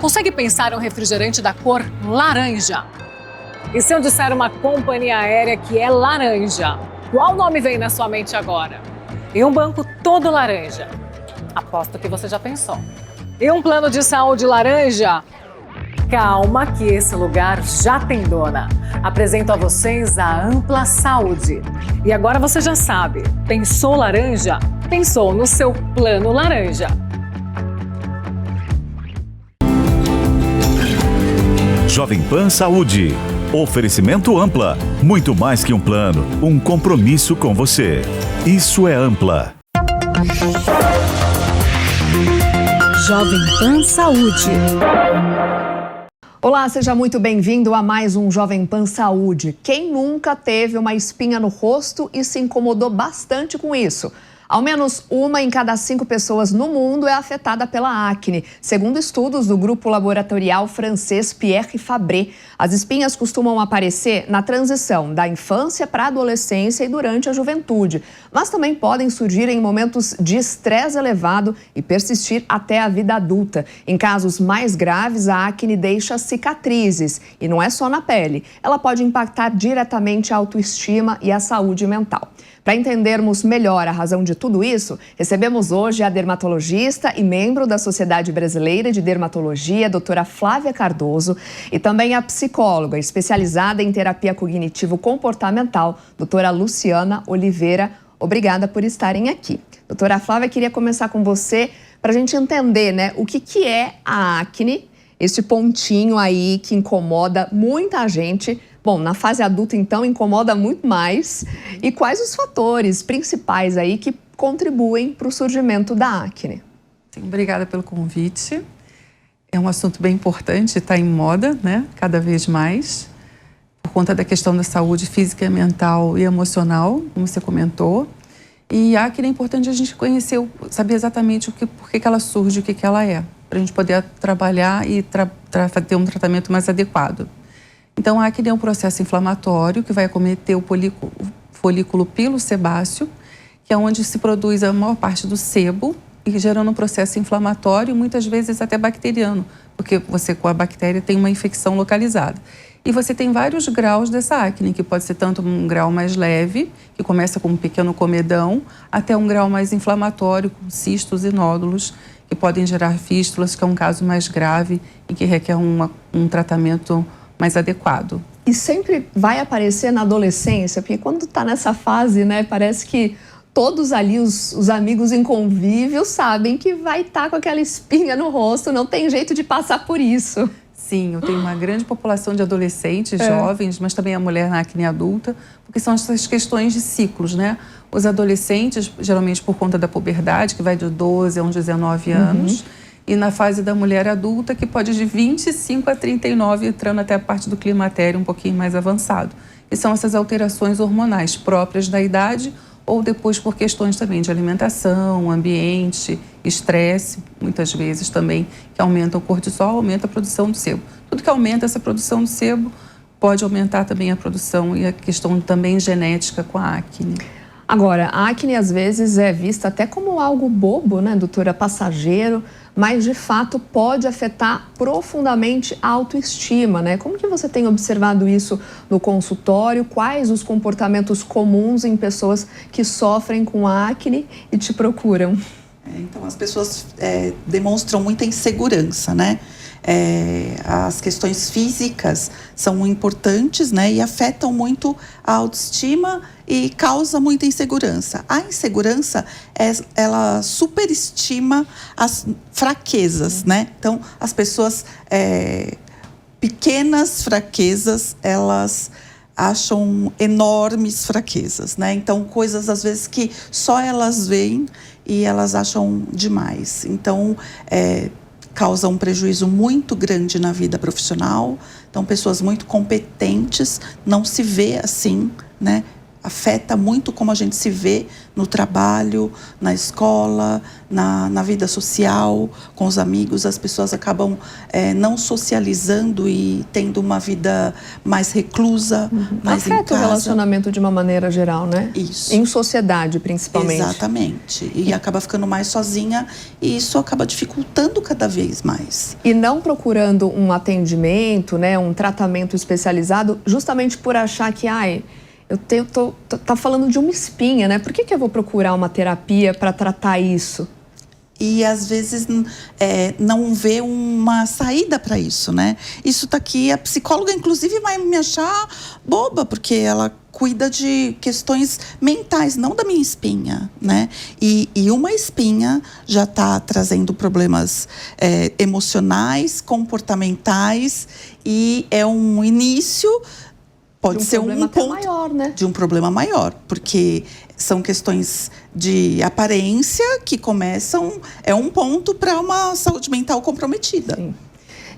consegue pensar um refrigerante da cor laranja? E se eu disser uma companhia aérea que é laranja, qual nome vem na sua mente agora? E um banco todo laranja? Aposto que você já pensou. E um plano de saúde laranja? Calma que esse lugar já tem dona. Apresento a vocês a Ampla Saúde. E agora você já sabe, pensou laranja? Pensou no seu plano laranja. Jovem Pan Saúde. Oferecimento Ampla. Muito mais que um plano, um compromisso com você. Isso é Ampla. Jovem Pan Saúde. Olá, seja muito bem-vindo a mais um Jovem Pan Saúde. Quem nunca teve uma espinha no rosto e se incomodou bastante com isso? Ao menos 1 em cada 5 pessoas no mundo é afetada pela acne, segundo estudos do grupo laboratorial francês Pierre Fabre. As espinhas costumam aparecer na transição da infância para a adolescência e durante a juventude, mas também podem surgir em momentos de estresse elevado e persistir até a vida adulta. Em casos mais graves, a acne deixa cicatrizes e não é só na pele. Ela pode impactar diretamente a autoestima e a saúde mental. Para entendermos melhor a razão de tudo isso, recebemos hoje a dermatologista e membro da Sociedade Brasileira de Dermatologia, a doutora Flávia Cardoso, e também a psicóloga especializada em terapia cognitivo-comportamental, doutora Luciana Oliveira. Obrigada por estarem aqui. Doutora Flávia, queria começar com você para a gente entender, né, o que é a acne, esse pontinho aí que incomoda muita gente. Bom, na fase adulta, então, incomoda muito mais. E quais os fatores principais aí que contribuem para o surgimento da acne? Sim, obrigada pelo convite. É um assunto bem importante, está em moda, né? Cada vez mais, por conta da questão da saúde física, mental e emocional, como você comentou. E a acne é importante a gente conhecer, saber exatamente por que ela surge, o que ela é, para a gente poder trabalhar e ter um tratamento mais adequado. Então, a acne é um processo inflamatório que vai acometer o folículo pilosebáceo, que é onde se produz a maior parte do sebo, e gerando um processo inflamatório, muitas vezes até bacteriano, porque você com a bactéria tem uma infecção localizada. E você tem vários graus dessa acne, que pode ser tanto um grau mais leve, que começa com um pequeno comedão, até um grau mais inflamatório, com cistos e nódulos, que podem gerar fístulas, que é um caso mais grave e que requer um tratamento mais adequado. E sempre vai aparecer na adolescência, porque quando está nessa fase, né, parece que todos ali, os amigos em convívio, sabem que vai estar com aquela espinha no rosto, não tem jeito de passar por isso. Sim, eu tenho uma grande população de adolescentes, jovens, mas também a mulher na acne adulta, porque são essas questões de ciclos, né? Os adolescentes, geralmente por conta da puberdade, que vai de 12 a uns 19 anos, e na fase da mulher adulta, que pode ir de 25 a 39, entrando até a parte do climatério um pouquinho mais avançado. E são essas alterações hormonais próprias da idade ou depois por questões também de alimentação, ambiente, estresse, muitas vezes também, que aumenta o cortisol, aumenta a produção do sebo. Tudo que aumenta essa produção do sebo pode aumentar também a produção e a questão também genética com a acne. Agora, a acne às vezes é vista até como algo bobo, né, doutora, passageiro, mas de fato pode afetar profundamente a autoestima, né? Como que você tem observado isso no consultório? Quais os comportamentos comuns em pessoas que sofrem com acne e te procuram? Então, as pessoas demonstram muita insegurança, né? As questões físicas são importantes, né, e afetam muito a autoestima e causa muita insegurança. A insegurança, ela superestima as fraquezas, né? Então, as pessoas, pequenas fraquezas, elas acham enormes fraquezas, né? Então, coisas às vezes que só elas veem e elas acham demais. Então, causa um prejuízo muito grande na vida profissional. Então, pessoas muito competentes não se vê assim, né? afeta muito como a gente se vê no trabalho, na escola, na vida social, com os amigos. As pessoas acabam não socializando e tendo uma vida mais reclusa, mais em Afeta o casa. relacionamento de uma maneira geral, né? Isso. Em sociedade, principalmente. Exatamente. E acaba ficando mais sozinha e isso acaba dificultando cada vez mais. E não procurando um atendimento, né, um tratamento especializado, justamente por achar que, tá falando de uma espinha, né? Por que eu vou procurar uma terapia para tratar isso? E às vezes não vê uma saída para isso, né? Isso tá aqui, a psicóloga inclusive vai me achar boba, porque ela cuida de questões mentais, não da minha espinha, né? E uma espinha já está trazendo problemas emocionais, comportamentais, e é um início, pode ser um ponto maior, né? de um problema maior, porque são questões de aparência que começam, é um ponto para uma saúde mental comprometida. Sim.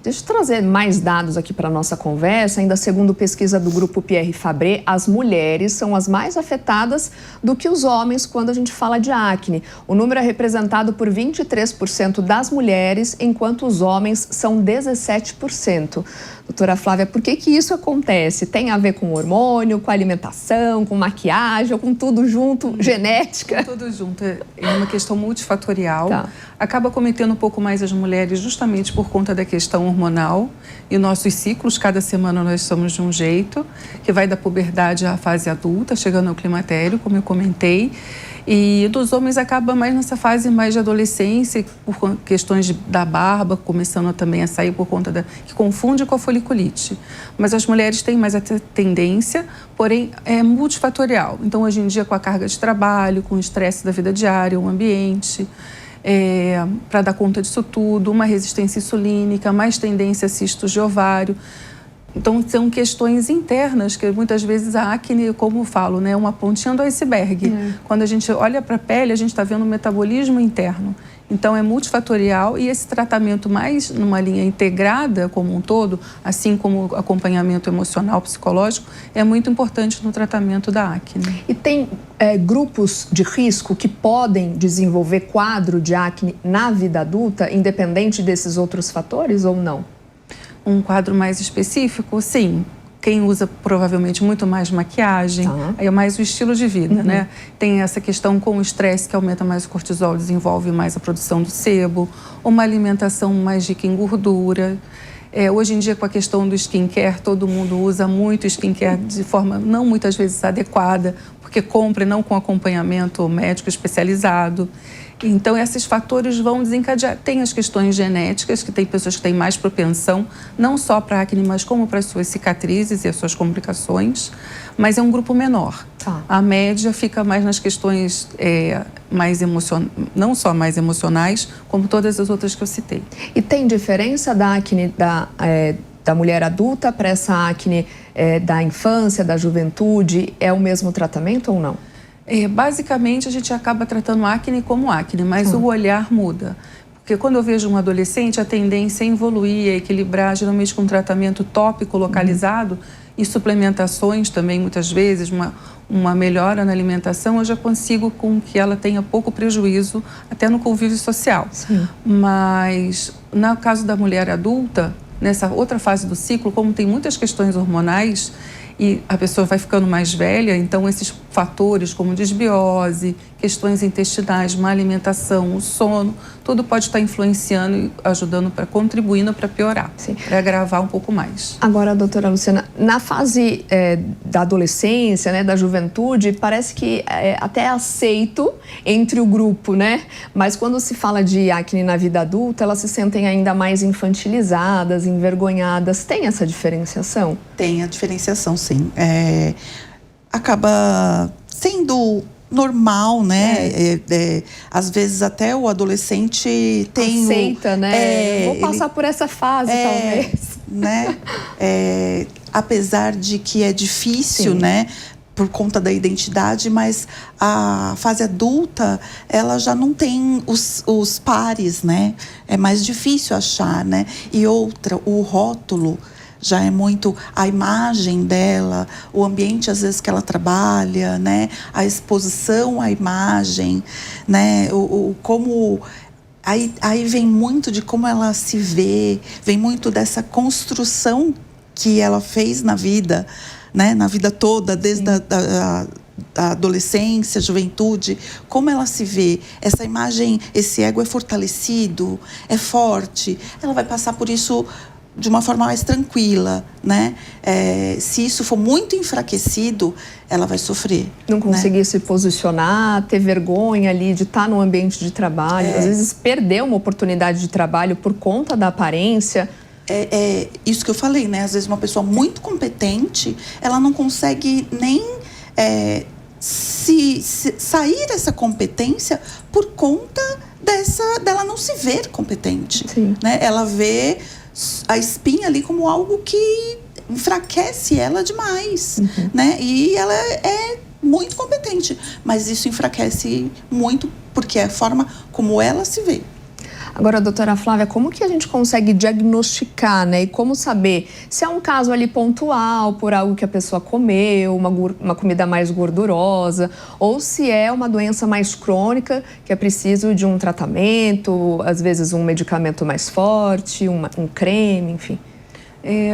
Deixa eu trazer mais dados aqui para a nossa conversa. Ainda segundo pesquisa do Grupo Pierre Fabre, as mulheres são as mais afetadas do que os homens quando a gente fala de acne. O número é representado por 23% das mulheres, enquanto os homens são 17%. Doutora Flávia, por que isso acontece? Tem a ver com hormônio, com alimentação, com maquiagem, ou com tudo junto, genética? Tudo junto. É uma questão multifatorial. Tá. Acaba cometendo um pouco mais as mulheres justamente por conta da questão hormonal e nossos ciclos. Cada semana nós somos de um jeito, que vai da puberdade à fase adulta, chegando ao climatério, como eu comentei. E dos homens acaba mais nessa fase mais de adolescência, por questões da barba, começando também a sair por conta que confunde com a foliculite. Mas as mulheres têm mais a tendência, porém é multifatorial. Então, hoje em dia, com a carga de trabalho, com o estresse da vida diária, o ambiente, para dar conta disso tudo, uma resistência insulínica, mais tendência a cistos de ovário. Então, são questões internas que muitas vezes a acne, como eu falo, é uma pontinha do iceberg. Quando a gente olha para a pele, a gente está vendo um metabolismo interno. Então, é multifatorial e esse tratamento mais numa linha integrada como um todo, assim como o acompanhamento emocional, psicológico, é muito importante no tratamento da acne. E tem grupos de risco que podem desenvolver quadro de acne na vida adulta, independente desses outros fatores ou não? Um quadro mais específico, sim. Quem usa provavelmente muito mais maquiagem, aí é mais o estilo de vida, né? Tem essa questão com o estresse que aumenta mais o cortisol, desenvolve mais a produção do sebo, uma alimentação mais rica em gordura. Hoje em dia, com a questão do skincare, todo mundo usa muito skincare de forma não muitas vezes adequada, porque compra e não com acompanhamento médico especializado. Então, esses fatores vão desencadear. Tem as questões genéticas, que tem pessoas que têm mais propensão, não só para acne, mas como para as suas cicatrizes e as suas complicações, mas é um grupo menor. A média fica mais nas questões não só mais emocionais, como todas as outras que eu citei. E tem diferença da acne da mulher adulta para essa acne da infância, da juventude? É o mesmo tratamento ou não? Basicamente, a gente acaba tratando acne como acne, mas o olhar muda. Porque quando eu vejo um adolescente, a tendência é evoluir, é equilibrar, geralmente com um tratamento tópico localizado e suplementações também, muitas vezes, uma melhora na alimentação, eu já consigo com que ela tenha pouco prejuízo até no convívio social. Mas, no caso da mulher adulta, nessa outra fase do ciclo, como tem muitas questões hormonais, e a pessoa vai ficando mais velha, então esses fatores como desbiose, questões intestinais, má alimentação, o sono, tudo pode estar influenciando e ajudando, contribuindo para piorar, para agravar um pouco mais. Agora, doutora Luciana, na fase da adolescência, né, da juventude, parece que até é aceito entre o grupo, né? Mas quando se fala de acne na vida adulta, elas se sentem ainda mais infantilizadas, envergonhadas. Tem essa diferenciação? Tem a diferenciação, sim. Acaba sendo normal, né? Às vezes até o adolescente tem aceita, né? Vou passar por essa fase, talvez. Né? Apesar de que é difícil, né? Por conta da identidade, mas a fase adulta, ela já não tem os pares, né? É mais difícil achar, né? E outra, o rótulo já é muito a imagem dela, o ambiente às vezes que ela trabalha, né? A exposição à imagem, né? Como aí vem muito de como ela se vê, vem muito dessa construção que ela fez na vida, né? Na vida toda, desde a adolescência, juventude, como ela se vê, essa imagem, esse ego é fortalecido, é forte, ela vai passar por isso de uma forma mais tranquila, né? Se isso for muito enfraquecido, ela vai sofrer. Não conseguir, né, se posicionar, ter vergonha ali de estar no ambiente de trabalho, às vezes perder uma oportunidade de trabalho por conta da aparência. Isso que eu falei, né? Às vezes uma pessoa muito competente, ela não consegue nem sair dessa competência por conta dela não se ver competente. Sim. Né? Ela vê a espinha ali como algo que enfraquece ela demais. Né? E ela é muito competente, mas isso enfraquece muito porque é a forma como ela se vê. Agora, doutora Flávia, como que a gente consegue diagnosticar, né? E como saber se é um caso ali pontual, por algo que a pessoa comeu, uma comida mais gordurosa, ou se é uma doença mais crônica, que é preciso de um tratamento, às vezes um medicamento mais forte, um creme, enfim.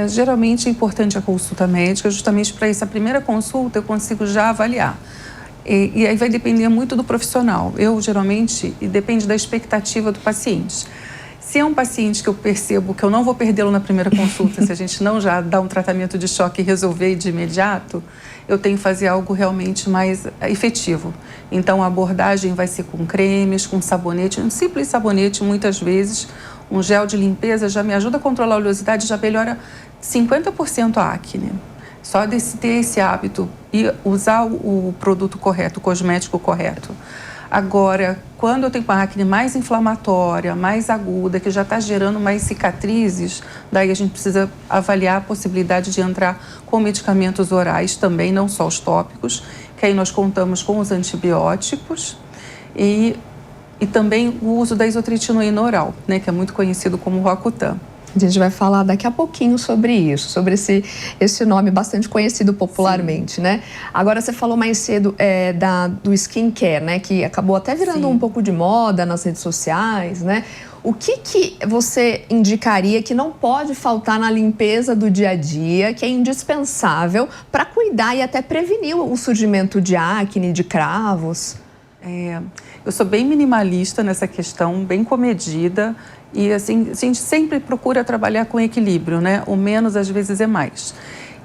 Geralmente é importante a consulta médica, justamente para essa primeira consulta eu consigo já avaliar. E aí vai depender muito do profissional. Geralmente, depende da expectativa do paciente. Se é um paciente que eu percebo que eu não vou perdê-lo na primeira consulta, se a gente não já dá um tratamento de choque e resolver de imediato, eu tenho que fazer algo realmente mais efetivo. Então, a abordagem vai ser com cremes, com sabonete, um simples sabonete, muitas vezes, um gel de limpeza já me ajuda a controlar a oleosidade, já melhora 50% a acne. Só de ter esse hábito e usar o produto correto, o cosmético correto. Agora, quando eu tenho uma acne mais inflamatória, mais aguda, que já está gerando mais cicatrizes, daí a gente precisa avaliar a possibilidade de entrar com medicamentos orais também, não só os tópicos, que aí nós contamos com os antibióticos e também o uso da isotretinoína oral, né, que é muito conhecido como Roacutan. A gente vai falar daqui a pouquinho sobre isso, sobre esse nome bastante conhecido popularmente, né? Agora, você falou mais cedo do skincare, né? Que acabou até virando um pouco de moda nas redes sociais, né? O que você indicaria que não pode faltar na limpeza do dia a dia, que é indispensável para cuidar e até prevenir o surgimento de acne, de cravos? Eu sou bem minimalista nessa questão, bem comedida. E assim, a gente sempre procura trabalhar com equilíbrio, né? O menos às vezes é mais.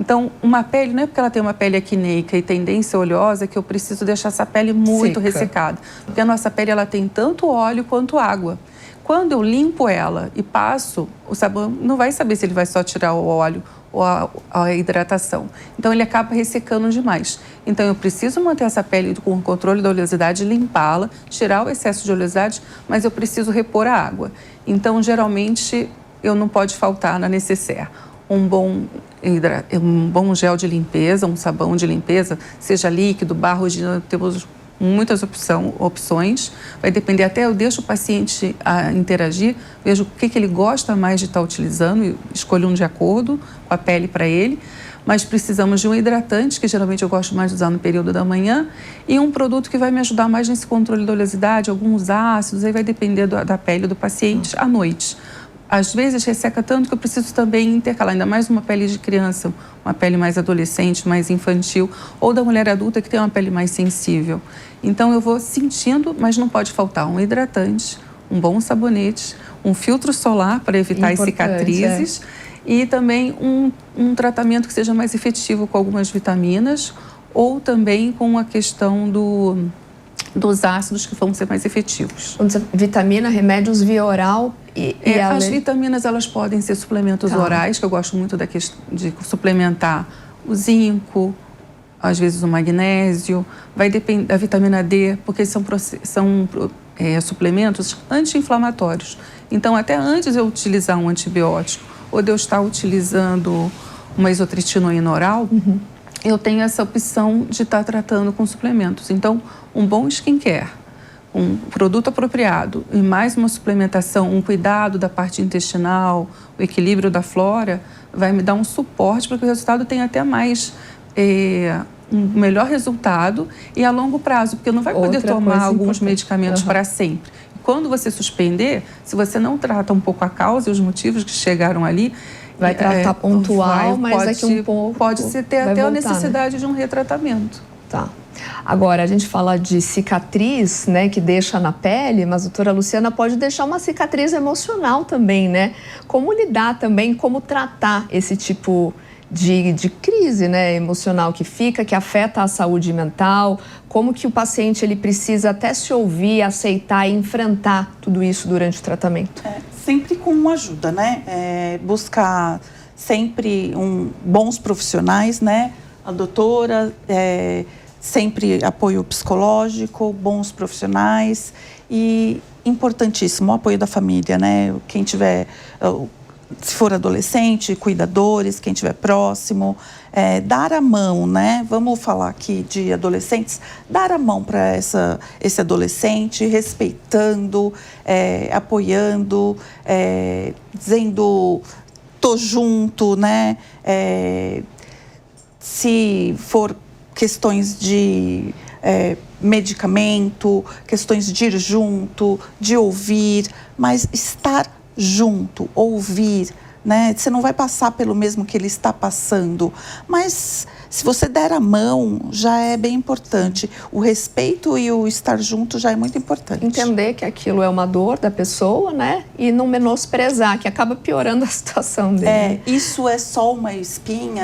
Então, uma pele, não é porque ela tem uma pele acneica e tendência oleosa que eu preciso deixar essa pele muito ressecada. Porque a nossa pele, ela tem tanto óleo quanto água. Quando eu limpo ela e passo, o sabão não vai saber se ele vai só tirar o óleo ou a hidratação. Então, ele acaba ressecando demais. Então, eu preciso manter essa pele com o controle da oleosidade, limpá-la, tirar o excesso de oleosidade, mas eu preciso repor a água. Então, geralmente, eu não pode faltar na necessaire um bom gel de limpeza, um sabão de limpeza, seja líquido, barra, hoje temos muitas opções, vai depender, até eu deixo o paciente interagir, vejo o que ele gosta mais de estar utilizando e escolho um de acordo com a pele para ele, mas precisamos de um hidratante, que geralmente eu gosto mais de usar no período da manhã, e um produto que vai me ajudar mais nesse controle da oleosidade, alguns ácidos, aí vai depender da pele do paciente à noite. Às vezes resseca tanto que eu preciso também intercalar, ainda mais uma pele de criança, uma pele mais adolescente, mais infantil, ou da mulher adulta que tem uma pele mais sensível. Então eu vou sentindo, mas não pode faltar um hidratante, um bom sabonete, um filtro solar para evitar as cicatrizes e também um tratamento que seja mais efetivo com algumas vitaminas ou também com a questão dos ácidos que vão ser mais efetivos. Vitamina, remédios via oral as vitaminas, elas podem ser suplementos orais, que eu gosto muito de suplementar o zinco, às vezes o magnésio, vai depender da vitamina D, porque são suplementos anti-inflamatórios. Então, até antes de eu utilizar um antibiótico ou de eu estar utilizando uma isotretinoína oral, eu tenho essa opção de estar tratando com suplementos. Então, um bom skincare, um produto apropriado e mais uma suplementação, um cuidado da parte intestinal, o equilíbrio da flora, vai me dar um suporte para que o resultado tenha até mais um melhor resultado e a longo prazo, porque não vai poder tomar alguns medicamentos para sempre. Quando você suspender, se você não trata um pouco a causa e os motivos que chegaram ali, vai tratar pontual, mas daqui um pouco pode ter até a necessidade de um retratamento. Tá. Agora, a gente fala de cicatriz, né, que deixa na pele, mas a doutora Luciana pode deixar uma cicatriz emocional também, né? Como lidar também, como tratar esse tipo de crise, né, emocional que fica, que afeta a saúde mental, como que o paciente ele precisa até se ouvir, aceitar e enfrentar tudo isso durante o tratamento? Sempre com ajuda, né? Buscar sempre bons profissionais, né? A doutora, sempre apoio psicológico, bons profissionais e, importantíssimo, o apoio da família, né? Quem tiver... Se for adolescente, cuidadores, quem estiver próximo, dar a mão, né? Vamos falar aqui de adolescentes, dar a mão para esse adolescente, respeitando, apoiando, dizendo, tô junto, né? Se for questões de medicamento, questões de ir junto, de ouvir, mas estar junto, ouvir, né? Você não vai passar pelo mesmo que ele está passando, mas se você der a mão, já é bem importante. O respeito e o estar junto já é muito importante. Entender que aquilo é uma dor da pessoa, né? E não menosprezar, que acaba piorando a situação dele. Isso é só uma espinha,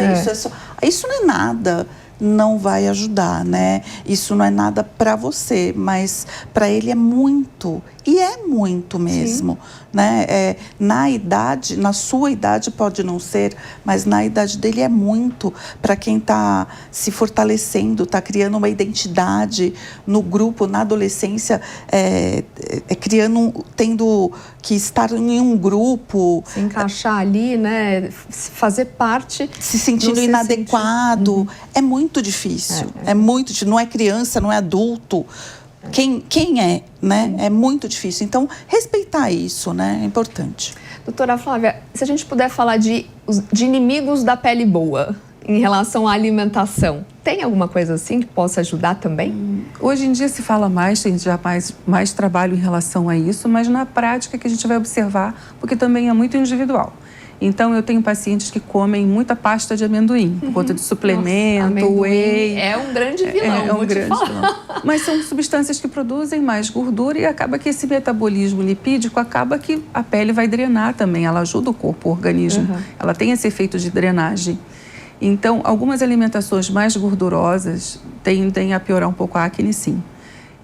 isso não é nada. Não vai ajudar, né? Isso não é nada para você, mas para ele é muito, e é muito mesmo, né? Na sua idade pode não ser, mas na idade dele é muito. Para quem está se fortalecendo, está criando uma identidade no grupo, na adolescência, tendo que estar em um grupo, se encaixar ali, né? Fazer parte, se sentindo inadequado, é muito difícil. É muito difícil. Não é criança, não é adulto. Quem é, né? É muito difícil. Então, respeitar isso, né? É importante. Doutora Flávia, se a gente puder falar de inimigos da pele boa em relação à alimentação, tem alguma coisa assim que possa ajudar também? Hoje em dia se fala mais, tem já mais trabalho em relação a isso, mas na prática que a gente vai observar, porque também é muito individual. Então, eu tenho pacientes que comem muita pasta de amendoim, por conta de suplemento, whey. É um grande vilão, vilão. Mas são substâncias que produzem mais gordura e acaba que esse metabolismo lipídico acaba que a pele vai drenar também. Ela ajuda o corpo, o organismo. Ela tem esse efeito de drenagem. Então, algumas alimentações mais gordurosas tendem a piorar um pouco a acne, sim.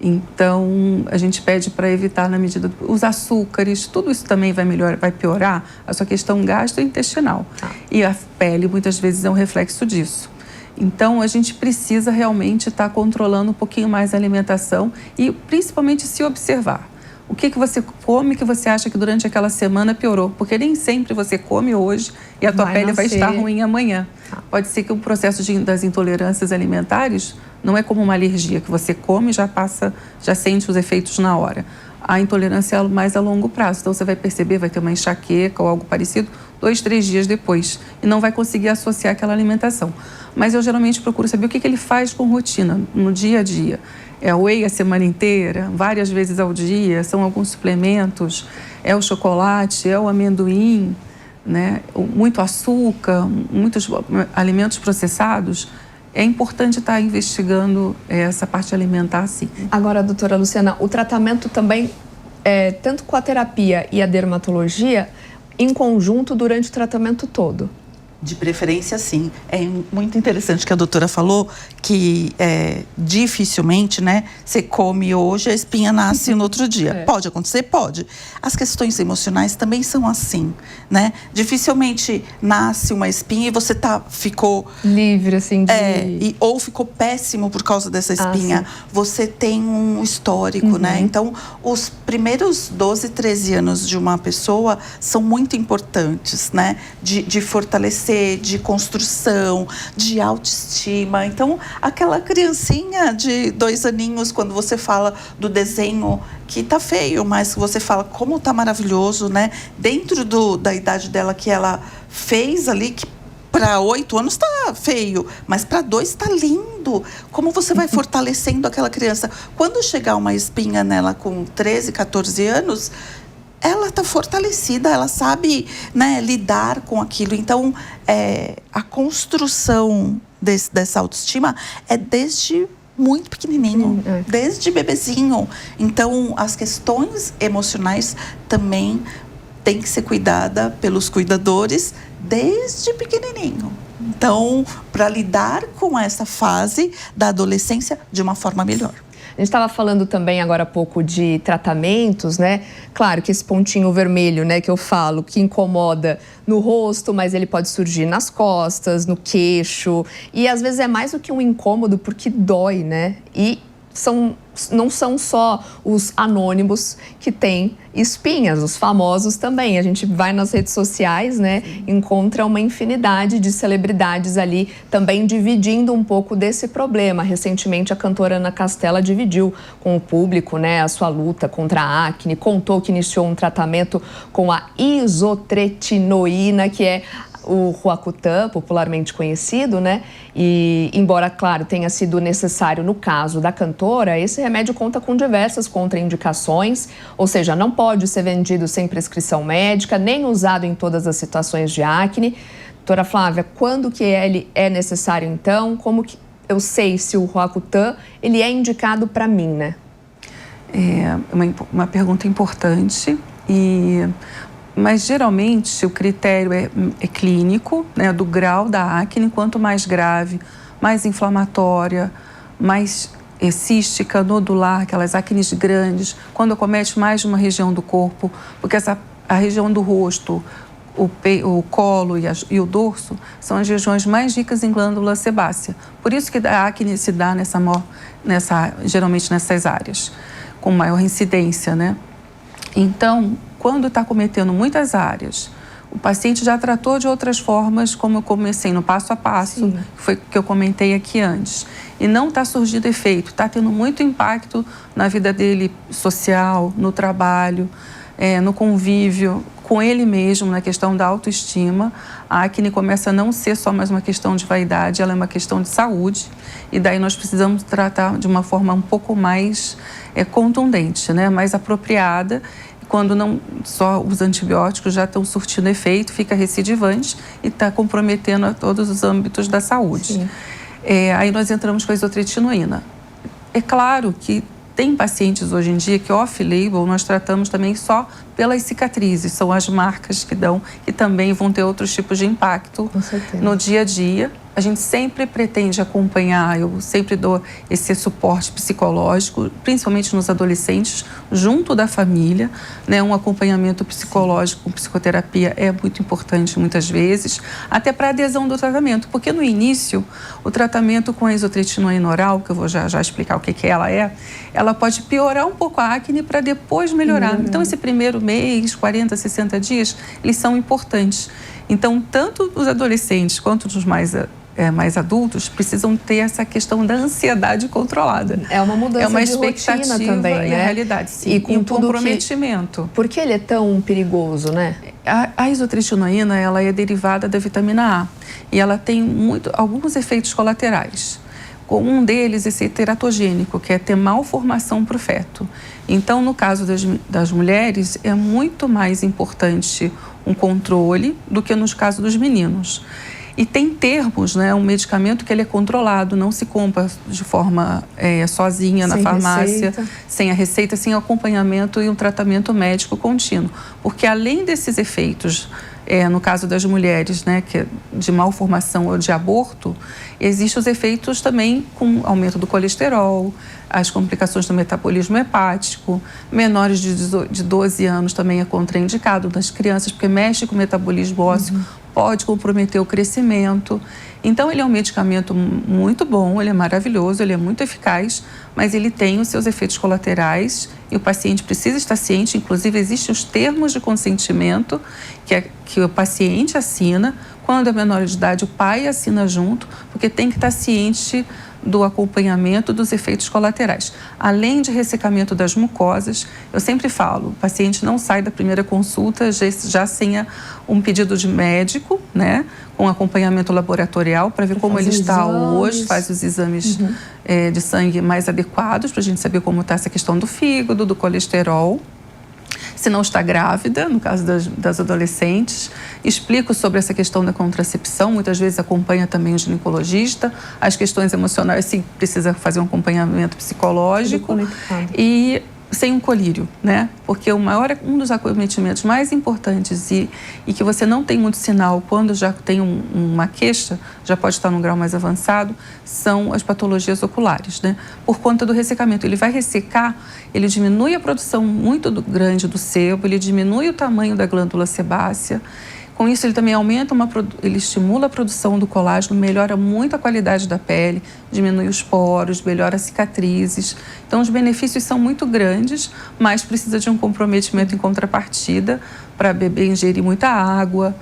Então, a gente pede para evitar na medida os açúcares, tudo isso também vai piorar a sua questão gastrointestinal. E a pele, muitas vezes, é um reflexo disso. Então, a gente precisa realmente estar controlando um pouquinho mais a alimentação e, principalmente, se observar. O que você come que você acha que durante aquela semana piorou? Porque nem sempre você come hoje e a tua pele vai estar ruim amanhã. Pode ser que o processo das intolerâncias alimentares não é como uma alergia, que você come e já sente os efeitos na hora. A intolerância é mais a longo prazo. Então, você vai perceber, vai ter uma enxaqueca ou algo parecido 2, 3 dias depois. E não vai conseguir associar aquela alimentação. Mas eu geralmente procuro saber o que ele faz com rotina, no dia a dia. É o whey a semana inteira, várias vezes ao dia, são alguns suplementos, é o chocolate, é o amendoim, né? Muito açúcar, muitos alimentos processados. É importante estar investigando essa parte alimentar, sim. Agora, doutora Luciana, o tratamento também, tanto com a terapia e a dermatologia, em conjunto durante o tratamento todo? De preferência, sim. É muito interessante que a doutora falou que dificilmente, né, você come hoje, a espinha nasce no outro dia. Pode acontecer? Pode. As questões emocionais também são assim, né? Dificilmente nasce uma espinha e você ficou... livre, assim, ou ficou péssimo por causa dessa espinha. Você tem um histórico, né? Então, os primeiros 12, 13 anos de uma pessoa são muito importantes, né? De fortalecer ser de construção, de autoestima. Então, aquela criancinha de 2 aninhos, quando você fala do desenho que tá feio, mas você fala como tá maravilhoso, né? Dentro da idade dela que ela fez ali, que para 8 anos tá feio, mas para 2 tá lindo. Como você vai fortalecendo aquela criança? Quando chegar uma espinha nela com 13, 14 anos, ela tá fortalecida, ela sabe, né, lidar com aquilo. Então, a construção dessa autoestima é desde muito pequenininho, desde bebezinho. Então, as questões emocionais também têm que ser cuidada pelos cuidadores desde pequenininho. Então, para lidar com essa fase da adolescência de uma forma melhor. A gente estava falando também agora há pouco de tratamentos, né? Claro que esse pontinho vermelho, né, que eu falo, que incomoda no rosto, mas ele pode surgir nas costas, no queixo. E às vezes é mais do que um incômodo porque dói, né? E não são só os anônimos que têm espinhas, os famosos também. A gente vai nas redes sociais, né, encontra uma infinidade de celebridades ali também dividindo um pouco desse problema. Recentemente, a cantora Ana Castela dividiu com o público, né, a sua luta contra a acne, contou que iniciou um tratamento com a isotretinoína, que é o Roacutan, popularmente conhecido, né? E, embora, claro, tenha sido necessário no caso da cantora, esse remédio conta com diversas contraindicações, ou seja, não pode ser vendido sem prescrição médica, nem usado em todas as situações de acne. Doutora Flávia, quando que ele é necessário, então? Como que eu sei se o Roacutan, ele é indicado para mim, né? É uma pergunta importante mas geralmente o critério é clínico, né, do grau da acne. Quanto mais grave, mais inflamatória, mais cística, nodular, aquelas acnes grandes, quando acomete mais de uma região do corpo, porque a região do rosto, o colo e o dorso são as regiões mais ricas em glândula sebácea. Por isso que a acne se dá geralmente nessas áreas, com maior incidência, né? Então, quando está cometendo muitas áreas, o paciente já tratou de outras formas, como eu comecei no passo a passo, que foi que eu comentei aqui antes, e não está surgindo efeito, está tendo muito impacto na vida dele social, no trabalho, no convívio, com ele mesmo, na questão da autoestima. A acne começa a não ser só mais uma questão de vaidade, ela é uma questão de saúde, e daí nós precisamos tratar de uma forma um pouco mais contundente, né? Mais apropriada. Quando não só os antibióticos já estão surtindo efeito, fica recidivante e está comprometendo a todos os âmbitos da saúde. Aí nós entramos com a isotretinoína. É claro que tem pacientes hoje em dia que off-label nós tratamos também só pelas cicatrizes, são as marcas que dão, que também vão ter outros tipos de impacto no dia a dia. A gente sempre pretende acompanhar, eu sempre dou esse suporte psicológico, principalmente nos adolescentes, junto da família, né? Um acompanhamento psicológico com psicoterapia é muito importante muitas vezes, até para a adesão do tratamento, porque no início, o tratamento com a isotretinoína oral, que eu vou já explicar o que ela pode piorar um pouco a acne para depois melhorar. Então, esse primeiro mês, 40, 60 dias, eles são importantes. Então, tanto os adolescentes quanto os mais adultos precisam ter essa questão da ansiedade controlada. É uma mudança uma de rotina também, né? É a realidade, sim. E com tudo comprometimento. Por que ele é tão perigoso, né? A isotretinoína, ela é derivada da vitamina A e ela tem alguns efeitos colaterais. Um deles é ser teratogênico, que é ter malformação para o feto. Então, no caso das mulheres, é muito mais importante um controle do que no caso dos meninos. E tem termos, né? Um medicamento que ele é controlado, não se compra de forma sozinha na farmácia, sem a receita, sem o acompanhamento e um tratamento médico contínuo. Porque além desses efeitos, no caso das mulheres, né, que é de malformação ou de aborto, existem os efeitos também com aumento do colesterol, as complicações do metabolismo hepático. Menores de 12 anos também é contraindicado nas crianças, porque mexe com o metabolismo ósseo, pode comprometer o crescimento. Então, ele é um medicamento muito bom, ele é maravilhoso, ele é muito eficaz, mas ele tem os seus efeitos colaterais e o paciente precisa estar ciente. Inclusive, existem os termos de consentimento que o paciente assina. Quando é menor de idade, o pai assina junto, porque tem que estar ciente do acompanhamento dos efeitos colaterais. Além de ressecamento das mucosas, eu sempre falo, o paciente não sai da primeira consulta já sem um pedido de médico, né, com acompanhamento laboratorial para ver como ele está hoje, faz os exames de sangue mais adequados para a gente saber como está essa questão do fígado, do colesterol. Se não está grávida, no caso das adolescentes, explico sobre essa questão da contracepção, muitas vezes acompanha também o ginecologista, as questões emocionais, se precisa fazer um acompanhamento psicológico e sem um colírio, né? Porque um dos acometimentos mais importantes e que você não tem muito sinal quando já tem uma queixa, já pode estar num grau mais avançado, são as patologias oculares, né? Por conta do ressecamento. Ele vai ressecar, ele diminui a produção muito grande do sebo, ele diminui o tamanho da glândula sebácea. Com isso, ele também ele estimula a produção do colágeno, melhora muito a qualidade da pele, diminui os poros, melhora as cicatrizes. Então, os benefícios são muito grandes, mas precisa de um comprometimento em contrapartida para beber, ingerir muita água,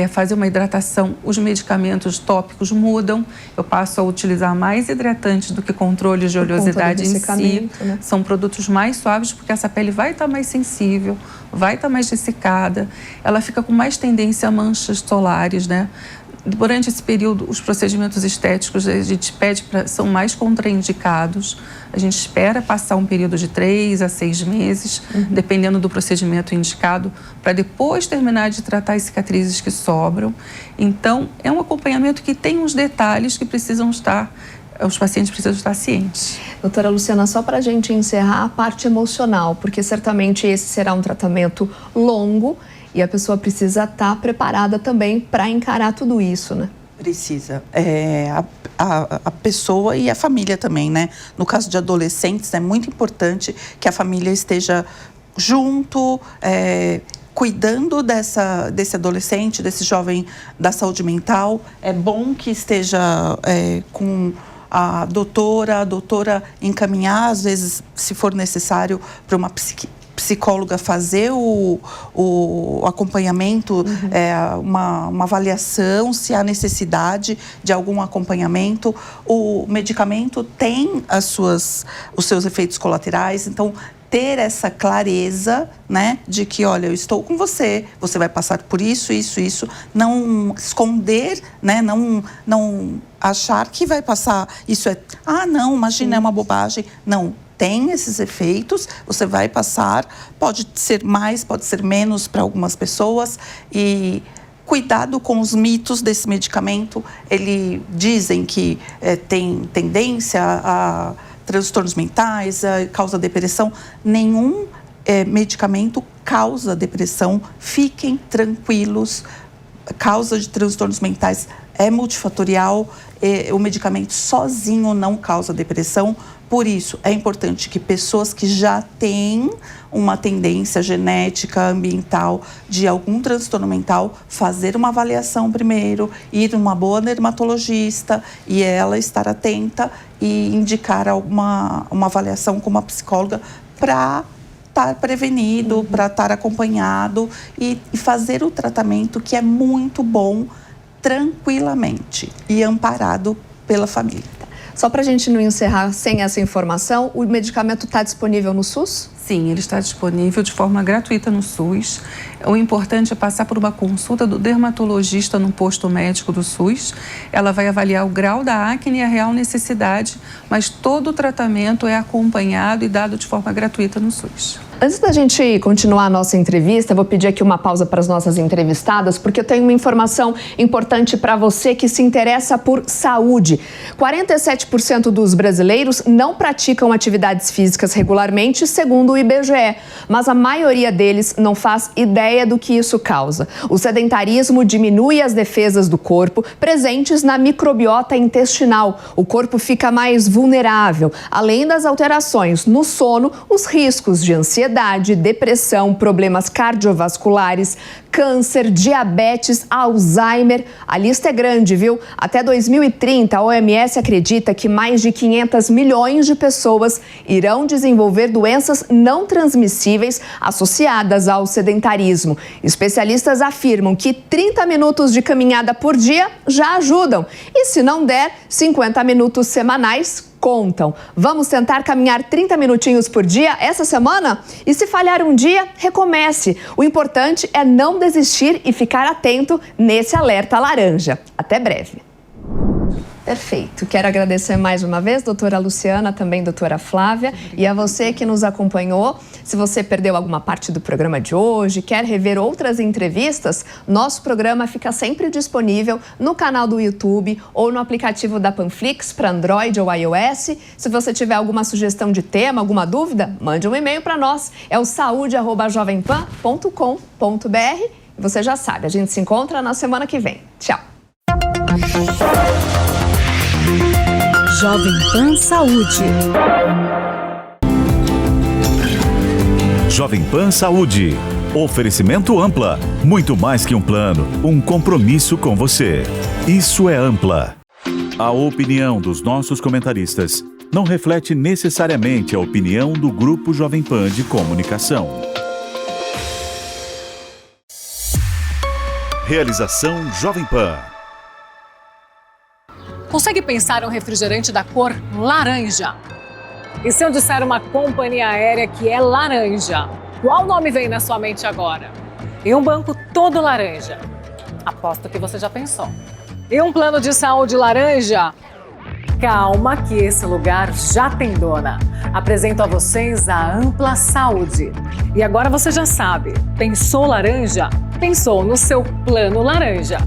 fazer uma hidratação. Os medicamentos tópicos mudam. Eu passo a utilizar mais hidratantes do que controles de oleosidade em si. Né? São produtos mais suaves porque essa pele vai estar mais sensível, vai estar mais ressecada. Ela fica com mais tendência a manchas solares, né? Durante esse período, os procedimentos estéticos a gente pede são mais contraindicados. A gente espera passar um período de 3 a 6 meses, dependendo do procedimento indicado, para depois terminar de tratar as cicatrizes que sobram. Então, é um acompanhamento que tem uns detalhes que os pacientes precisam estar cientes. Doutora Luciana, só para a gente encerrar a parte emocional, porque certamente esse será um tratamento longo e a pessoa precisa estar preparada também para encarar tudo isso, né? Precisa. A pessoa e a família também, né? No caso de adolescentes, é muito importante que a família esteja junto, cuidando desse adolescente, desse jovem da saúde mental. É bom que esteja com a doutora encaminhar, às vezes, se for necessário, para uma psicóloga fazer o acompanhamento, uma avaliação, se há necessidade de algum acompanhamento. O medicamento tem os seus efeitos colaterais, então ter essa clareza, né, de que, olha, eu estou com você, você vai passar por isso, não esconder, né, não achar que vai passar, não, imagina, é uma bobagem, não. Tem esses efeitos, você vai passar, pode ser mais, pode ser menos para algumas pessoas e cuidado com os mitos desse medicamento. Dizem que tem tendência a transtornos mentais, causa depressão. Nenhum medicamento causa depressão, fiquem tranquilos. Causa de transtornos mentais é multifatorial, o medicamento sozinho não causa depressão. Por isso, é importante que pessoas que já têm uma tendência genética, ambiental, de algum transtorno mental, fazer uma avaliação primeiro, ir numa boa dermatologista e ela estar atenta e indicar uma avaliação com uma psicóloga para estar prevenido, para estar acompanhado e fazer o tratamento que é muito bom, tranquilamente e amparado pela família. Só para a gente não encerrar sem essa informação, o medicamento está disponível no SUS? Sim, ele está disponível de forma gratuita no SUS. O importante é passar por uma consulta do dermatologista no posto médico do SUS. Ela vai avaliar o grau da acne e a real necessidade, mas todo o tratamento é acompanhado e dado de forma gratuita no SUS. Antes da gente continuar a nossa entrevista, eu vou pedir aqui uma pausa para as nossas entrevistadas, porque eu tenho uma informação importante para você que se interessa por saúde. 47% dos brasileiros não praticam atividades físicas regularmente, segundo o IBGE, mas a maioria deles não faz ideia do que isso causa. O sedentarismo diminui as defesas do corpo presentes na microbiota intestinal. O corpo fica mais vulnerável. Além das alterações no sono, os riscos de ansiedade, ansiedade, depressão, problemas cardiovasculares, câncer, diabetes, Alzheimer. A lista é grande, viu? Até 2030, a OMS acredita que mais de 500 milhões de pessoas irão desenvolver doenças não transmissíveis associadas ao sedentarismo. Especialistas afirmam que 30 minutos de caminhada por dia já ajudam. E se não der, 50 minutos semanais contam. Vamos tentar caminhar 30 minutinhos por dia essa semana? E se falhar um dia, recomece. O importante é não desistir e ficar atento nesse alerta laranja. Até breve. Perfeito. Quero agradecer mais uma vez, doutora Luciana, também doutora Flávia, e a você que nos acompanhou. Se você perdeu alguma parte do programa de hoje, quer rever outras entrevistas, nosso programa fica sempre disponível no canal do YouTube ou no aplicativo da Panflix para Android ou iOS. Se você tiver alguma sugestão de tema, alguma dúvida, mande um e-mail para nós. É o saude@jovempan.com.br. Você já sabe, a gente se encontra na semana que vem. Tchau. Jovem Pan Saúde. Jovem Pan Saúde. Oferecimento Ampla. Muito mais que um plano, um compromisso com você. Isso é Ampla. A opinião dos nossos comentaristas não reflete necessariamente a opinião do Grupo Jovem Pan de Comunicação. Realização Jovem Pan. Consegue pensar um refrigerante da cor laranja? E se eu disser uma companhia aérea que é laranja, qual nome vem na sua mente agora? E um banco todo laranja? Aposto que você já pensou. E um plano de saúde laranja? Calma que esse lugar já tem dona. Apresento a vocês a Ampla Saúde. E agora você já sabe, pensou laranja? Pensou no seu plano laranja.